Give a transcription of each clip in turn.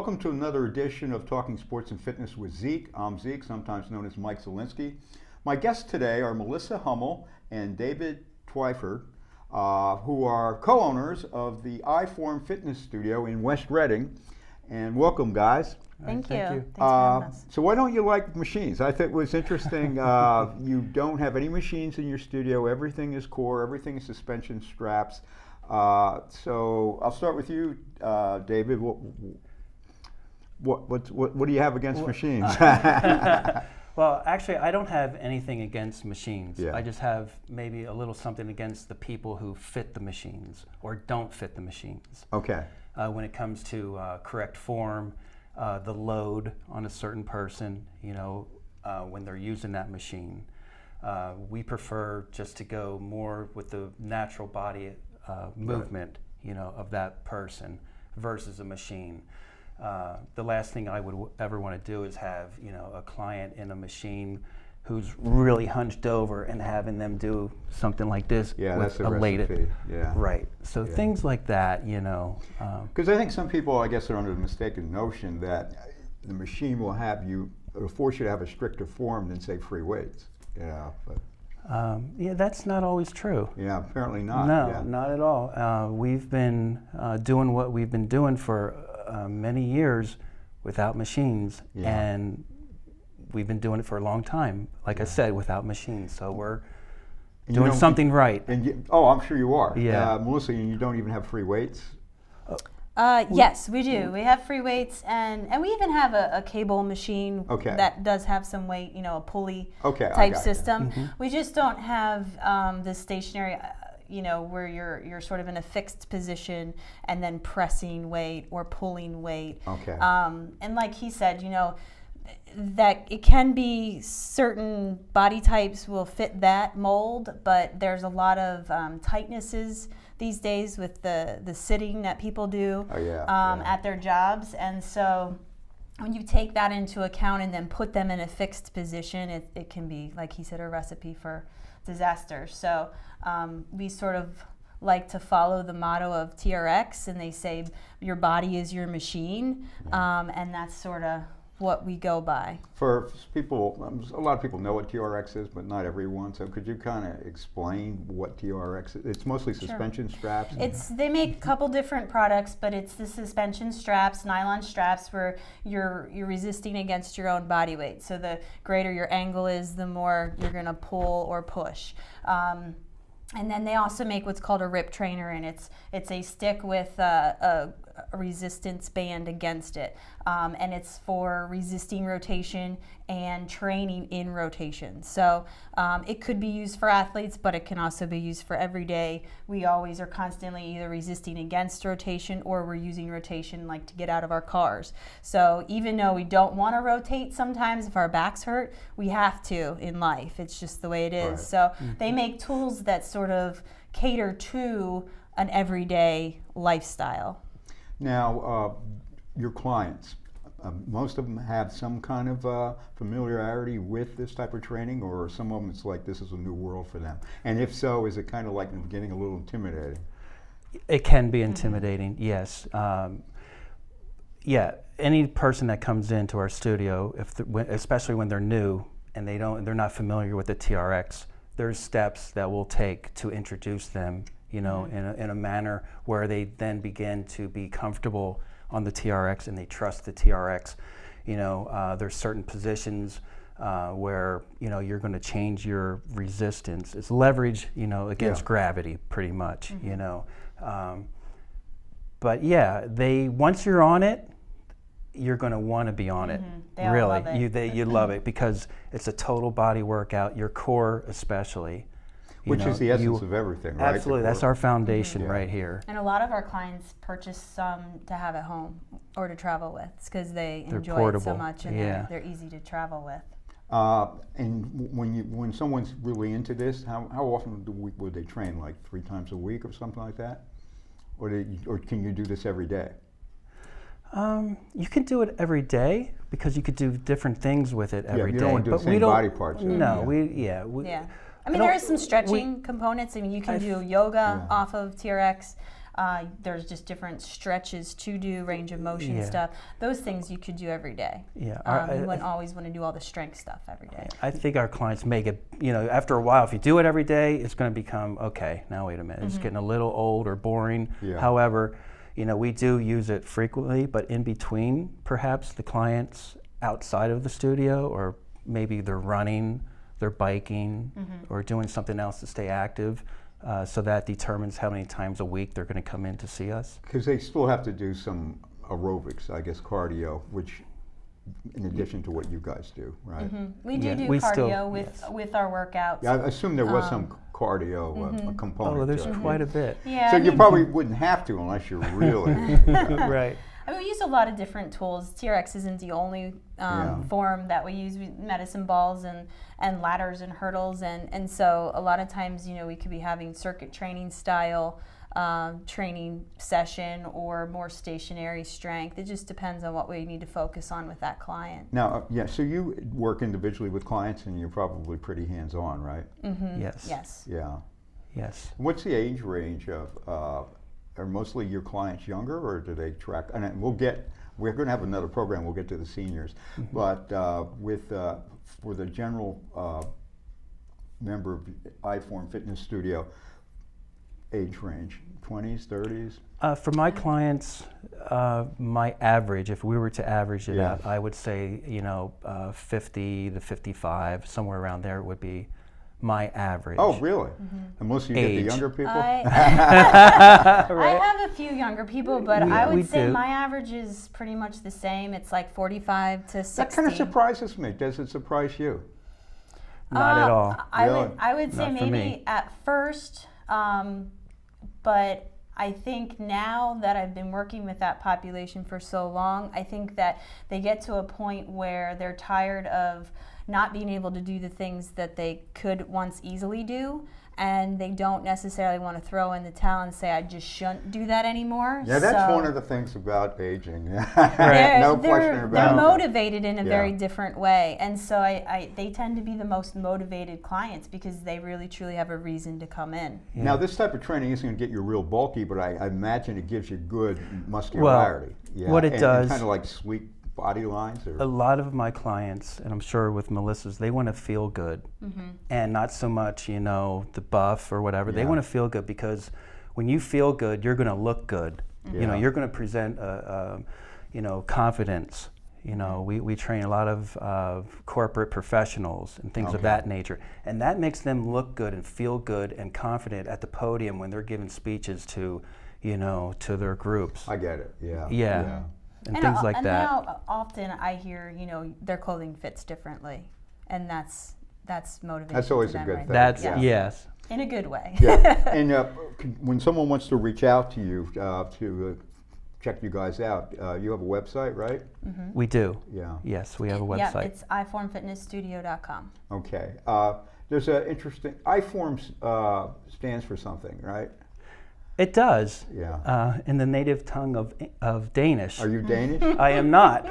welcome to another edition of Talking Sports and Fitness with Zeke. I'm Zeke, sometimes known as Mike Zielinski. My guests today are Melissa Hummel and David Twiford, who are co-owners of the iForm Fitness Studio in West Reading. And welcome, guys. Thank you. Thanks for having us. So why don't you like machines? I think it was interesting. You don't have any machines in your studio. Everything is core. Everything is suspension straps. So I'll start with you, David. What do you have against machines? Well, actually, I don't have anything against machines. Yeah. I just have maybe a little something against the people who fit the machines or don't fit the machines. Okay. When it comes to correct form, the load on a certain person, when they're using that machine. We prefer just to go more with the natural body movement, of that person versus a machine. The last thing I would ever want to do is have, a client in a machine who's really hunched over and having them do something like this. Yeah, with that's the a recipe. Yeah. Right. So things like that, Because I think some people, I guess, are under the mistaken notion that the machine will force you to have a stricter form than, say, free weights. That's not always true. Yeah, apparently not. No, not at all. We've been doing what we've been doing for many years without machines, and we've been doing it for a long time, like I said, without machines. So we're doing something right. And I'm sure you are. Yeah. Melissa, you don't even have free weights? Yes, we do. We have free weights, and we even have a cable machine that does have some weight, a pulley type system. Mm-hmm. We just don't have the stationary, where you're sort of in a fixed position and then pressing weight or pulling weight. Okay. And like he said, that it can be certain body types will fit that mold, but there's a lot of tightnesses these days with the sitting that people do at their jobs. And so when you take that into account and then put them in a fixed position, it can be, like he said, a recipe for disaster. So we sort of like to follow the motto of TRX, and they say your body is your machine, and that's sort of what we go by. For people, a lot of people know what TRX is, but not everyone. So could you kind of explain what TRX is? It's mostly suspension straps. They make a couple different products, but it's the suspension straps, nylon straps, where you're resisting against your own body weight. So the greater your angle is, the more you're going to pull or push. And then they also make what's called a rip trainer, and it's a stick with a resistance band against it, and it's for resisting rotation and training in rotation. So it could be used for athletes, but it can also be used for everyday. We always are constantly either resisting against rotation or we're using rotation like to get out of our cars. So even though we don't want to rotate sometimes, if our backs hurt, we have to in life. It's just the way it is. Right. So they make tools that sort of cater to an everyday lifestyle. Now, your clients, most of them have some kind of familiarity with this type of training, or some of them it's like this is a new world for them? And if so, is it kind of like getting a little intimidating? It can be intimidating, yes. Any person that comes into our studio, especially when they're new and they're not familiar with the TRX, there's steps that we'll take to introduce them, in a manner where they then begin to be comfortable on the TRX and they trust the TRX. There's certain positions where you're going to change your resistance. It's leverage, against gravity, pretty much. But once you're on it, you're going to want to be on it. Really, love it. You love it because it's a total body workout. Your core, especially. Which is the essence of everything, right? Absolutely, that's our foundation right here. And a lot of our clients purchase some to have at home or to travel with because they enjoy portable. It so much and they're easy to travel with. And when someone's really into this, how often would they train? Like 3 times a week or something like that? Or can you do this every day? You can do it every day because you could do different things with it every day. You don't want to do the same body parts. No, I mean, there is some stretching components. I mean, you can do yoga off of TRX. There's just different stretches to do, range of motion stuff. Those things you could do every day. Yeah, You wouldn't always want to do all the strength stuff every day. I think our clients make it, after a while, if you do it every day, it's going to become, okay, now wait a minute, it's getting a little old or boring. Yeah. However, we do use it frequently, but in between, perhaps the clients outside of the studio, or maybe they're running, they're biking, or doing something else to stay active. So that determines how many times a week they're going to come in to see us. Because they still have to do some aerobics, I guess, cardio, which in addition to what you guys do, right? We do cardio with our workouts. Yeah, I assume there was some cardio component. Oh, there's to it. quite a bit. Yeah, So you probably wouldn't have to unless you're really... Right. I mean, we use a lot of different tools. TRX isn't the only form that we use. Medicine balls and ladders and hurdles, and so a lot of times, we could be having circuit training style training session or more stationary strength. It just depends on what we need to focus on with that client. Now, so you work individually with clients, and you're probably pretty hands-on, right? Yes. Yes. Yeah. Yes. What's the age range of? Are mostly your clients younger, or do they track? And we're going to have another program. We'll get to the seniors, but for the general member of iForm Fitness Studio, age range, 20s, 30s. For my clients, my average, if we were to average it out, I would say 50 to 55, somewhere around there would be my average. Oh, really? And most of you get the younger people? I have a few younger people, but I would say my average is pretty much the same. It's like 45 to 60. That kind of surprises me. Does it surprise you? Not at all. I would say maybe at first, but I think now that I've been working with that population for so long, I think that they get to a point where they're tired of not being able to do the things that they could once easily do, and they don't necessarily want to throw in the towel and say, I just shouldn't do that anymore. Yeah, that's one of the things about aging. No question about it. They're motivated in a very different way, and so they tend to be the most motivated clients because they really truly have a reason to come in. Yeah. Now, this type of training isn't going to get you real bulky, but I imagine it gives you good muscularity. Well, what it does, and kind of like sweet body lines? Or? A lot of my clients, and I'm sure with Melissa's, they want to feel good, and not so much, the buff or whatever. They want to feel good because when you feel good, you're going to look good. You're going to present, confidence. We train a lot of corporate professionals and things of that nature, and that makes them look good and feel good and confident at the podium when they're giving speeches to their groups. I get it. Yeah. And things like that. And now often I hear, their clothing fits differently, and that's motivating. That's always to a them, good right? thing. That's yeah. yes. In a good way. Yeah. And when someone wants to reach out to you to check you guys out, you have a website, right? We do. Yeah. Yes, we have a website. Yeah, it's iFormFitnessStudio.com. Okay. There's an interesting, iForm stands for something, right? It does. Yeah. In the native tongue of Danish. Are you Danish? I am not,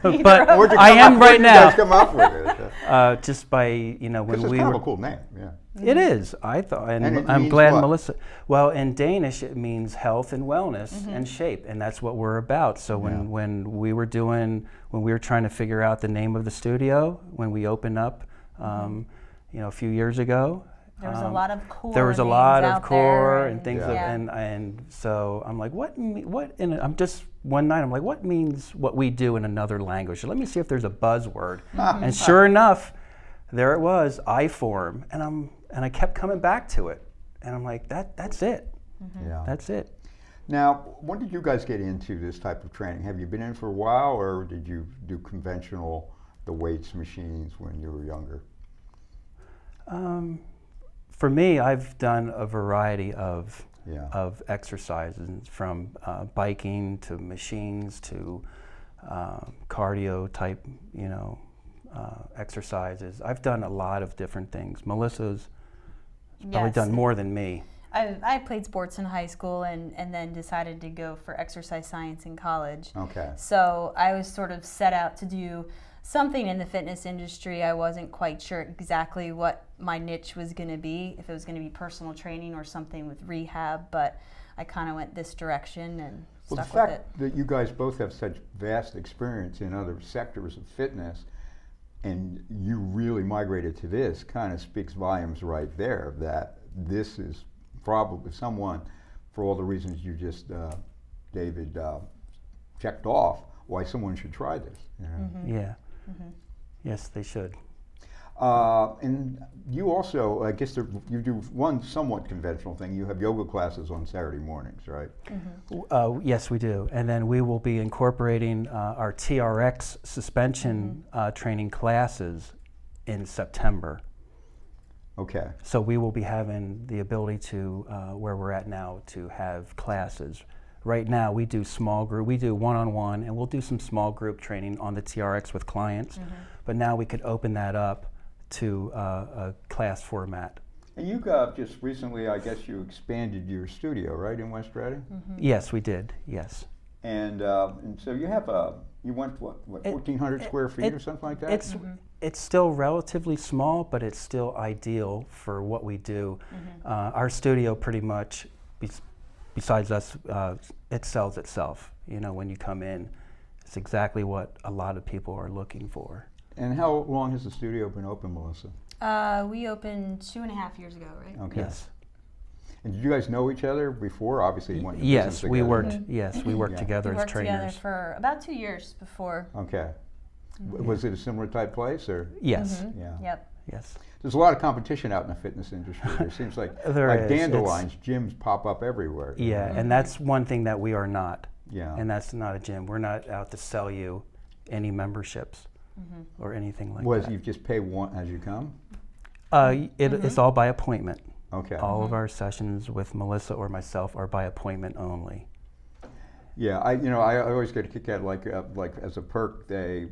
but I am Where'd right you now. guys come up with it? Just by when It's we kind were. of a cool name. Yeah. It is. I thought, And it I'm means glad what? Melissa. Well, in Danish, it means health and wellness and shape, and that's what we're about. So when we were trying to figure out the name of the studio, when we opened up, a few years ago. There was a lot of core. There was a lot of core and and things, and so I'm like, and I'm just one night I'm like, what means what we do in another language? So let me see if there's a buzzword, and sure enough, there it was, iForm, and I kept coming back to it, and I'm like, that's it, that's it. Now, when did you guys get into this type of training? Have you been in for a while, or did you do the weights machines when you were younger? For me, I've done a variety of Yeah. exercises, from biking to machines to cardio type, exercises. I've done a lot of different things. Melissa's probably done more than me. I played sports in high school and then decided to go for exercise science in college. Okay. So I was sort of set out to do something in the fitness industry. I wasn't quite sure exactly what my niche was going to be, if it was going to be personal training or something with rehab, but I kind of went this direction and Well, the stuck with it. fact that you guys both have such vast experience in other sectors of fitness, and you really migrated to this, kind of speaks volumes right there, that this is probably someone, for all the reasons you just, David, checked off, why someone should try this. You know? Yeah. Yes, they should. And you also, I guess you do one somewhat conventional thing. You have yoga classes on Saturday mornings, right? Yes, we do. And then we will be incorporating our TRX suspension training classes in September. Okay. So we will be having the ability to, where we're at now, to have classes. Right now we do small group, we do one-on-one, and we'll do some small group training on the TRX with clients. But now we could open that up to a class format. And you got just recently, I guess you expanded your studio, right, in West Reading? Yes, we did, yes. And so you have you went what 1,400 square feet or something like that? It's still relatively small, but it's still ideal for what we do. Our studio pretty much, besides us, it sells itself. You know, when you come in, it's exactly what a lot of people are looking for. And how long has the studio been open, Melissa? We opened 2.5 years ago, right? Okay. Yes. And did you guys know each other before? Obviously, you went into Yes, business we together. worked. Yes, we worked Yeah. together We as worked together trainers. for about 2 years before. Okay. Was it a similar type place, or? Yes, Yeah. Yep. yes. There's a lot of competition out in the fitness industry. It seems like There like is. dandelions, gyms pop up everywhere. Yeah, and that's one thing that we are not. Yeah. And that's not a gym. We're not out to sell you any memberships or anything like Was that. you just pay one as you come? It's all by appointment. Okay. All of our sessions with Melissa or myself are by appointment only. Yeah, I always get a kick out like as a perk, they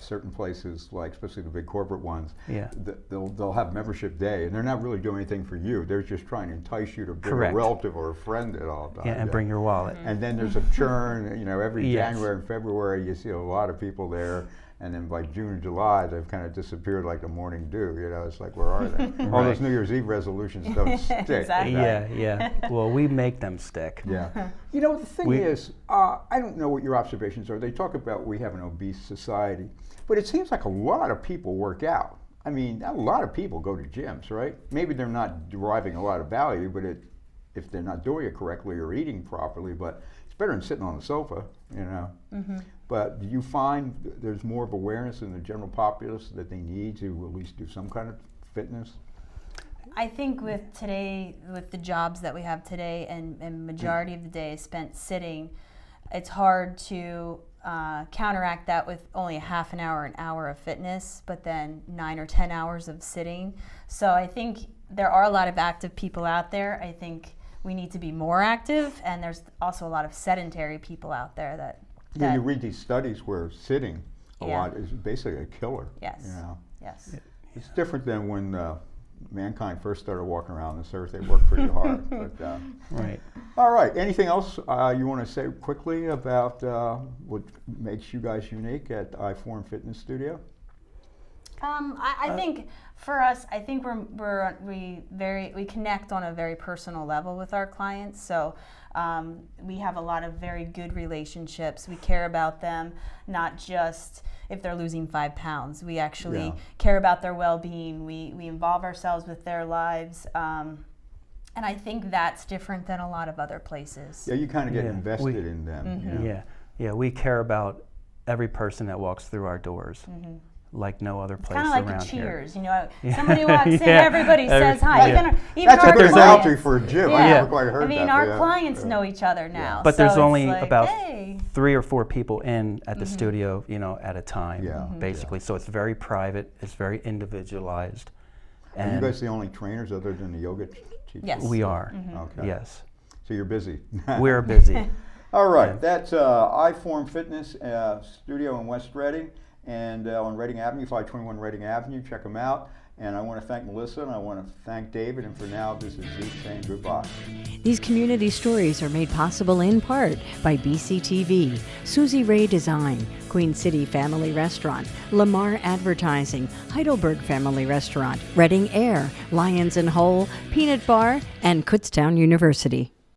certain places, like especially the big corporate ones, Yeah. they'll have membership day, and they're not really doing anything for you. They're just trying to entice you to bring Correct. a relative or a friend at all times. Yeah, and bring your wallet. And then there's a churn. Every Yes. January and February, you see a lot of people there. And then by June and July, they've kind of disappeared like the morning dew. It's like, where are they? All those New Year's Eve resolutions don't stick. Exactly. Yeah. Well, we make them stick. Yeah. The thing is, I don't know what your observations are. They talk about we have an obese society, but it seems like a lot of people work out. I mean, a lot of people go to gyms, right? Maybe they're not deriving a lot of value, but if they're not doing it correctly or eating properly, but it's better than sitting on the sofa, But do you find there's more of awareness in the general populace that they need to at least do some kind of fitness? I think with the jobs that we have today, and majority of the day is spent sitting, it's hard to counteract that with only a half an hour of fitness, but then 9 or 10 hours of sitting. So I think there are a lot of active people out there. I think we need to be more active, and there's also a lot of sedentary people out there that you read these studies where sitting a lot is basically a killer. Yes. Yes. It's different than when mankind first started walking around this earth. They worked pretty hard. But, Right. All right. Anything else you want to say quickly about what makes you guys unique at iForm Fitness Studio? I think for us, I think we connect on a very personal level with our clients. So we have a lot of very good relationships. We care about them, not just if they're losing 5 pounds. We actually care about their well-being. We involve ourselves with their lives. And I think that's different than a lot of other places. Yeah, you kind of get invested in them. Yeah, we care about every person that walks through our doors. Like no other place Kind of like around a Cheers, here. Somebody walks in, everybody says hi. Even That's our a good clients. analogy for a gym. I Yeah. never quite heard that. Our clients know each other now. But so there's only it's like, about hey. 3 or 4 people in at the studio, at a time, Yeah. basically. So it's very private, it's very individualized. Are you guys the only trainers other than the yoga teachers? Yes. We are, Okay. yes. So you're busy. We're busy. All right. That's iForm Fitness Studio in West Reading. And on Reading Avenue, 521 Reading Avenue. Check them out. And I want to thank Melissa, and I want to thank David. And for now, this is Zeke saying goodbye. These community stories are made possible in part by BCTV, Susie Ray Design, Queen City Family Restaurant, Lamar Advertising, Heidelberg Family Restaurant, Reading Air, Lions and Hole, Peanut Bar, and Kutztown University.